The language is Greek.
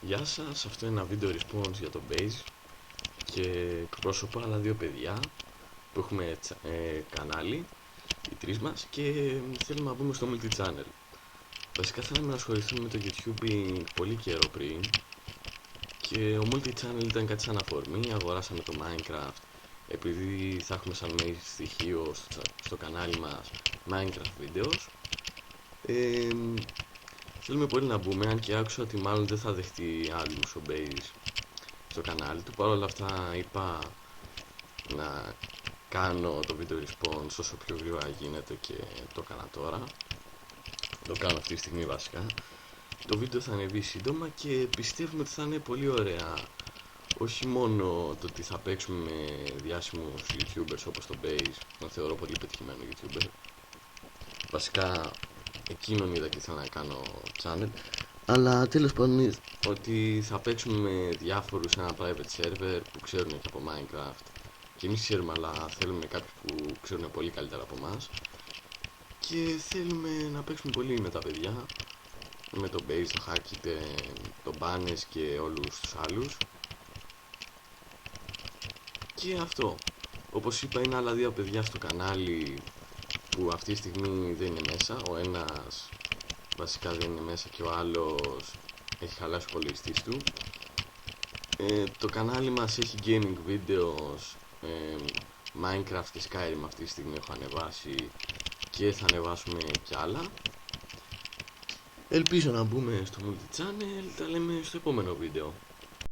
Γεια σας, αυτό είναι ένα βίντεο response για το Base και εκπρόσωπα άλλα δύο παιδιά που έχουμε κανάλι, οι τρεις μας, και θέλουμε να μπούμε στο multi-channel. Βασικά θέλαμε να ασχοληθούμε με το YouTube πολύ καιρό πριν και ο multi-channel ήταν κάτι σαν αφορμή. Αγοράσαμε το Minecraft επειδή θα έχουμε σαν main στοιχείο στο κανάλι μας Minecraft videos. Θέλουμε πολύ να μπούμε, αν και άκουσα ότι μάλλον δεν θα δεχτεί άλλους ο Base στο κανάλι του. Παρ' όλα αυτά είπα να κάνω το βίντεο response όσο πιο γρήγορα γίνεται και το έκανα τώρα. Το κάνω αυτή τη στιγμή βασικά. Το βίντεο θα ανεβεί σύντομα και πιστεύουμε ότι θα είναι πολύ ωραία. Όχι μόνο το ότι θα παίξουμε με διάσημους YouTubers όπως το Base, τον θεωρώ πολύ πετυχημένο YouTuber. Βασικά εκείνον είδα και ήθελα να κάνω channel. Αλλά τέλος πάντων ότι θα παίξουμε με διάφορους σε ένα private server που ξέρουν και από Minecraft. Και εμείς ξέρουμε, αλλά θέλουμε κάποιους που ξέρουν πολύ καλύτερα από εμάς. Και θέλουμε να παίξουμε πολύ με τα παιδιά, με το Base, το Hackit, το Banes και όλους τους άλλους. Και αυτό, όπως είπα, είναι άλλα δύο παιδιά στο κανάλι που αυτή τη στιγμή δεν είναι μέσα. Ο ένας βασικά δεν είναι μέσα και ο άλλος έχει χαλάσει ο υπολογιστής του. Το κανάλι μας έχει gaming videos, Minecraft και Skyrim αυτή τη στιγμή έχω ανεβάσει και θα ανεβάσουμε κι άλλα. Ελπίζω να μπούμε στο multi-channel, τα λέμε στο επόμενο βίντεο.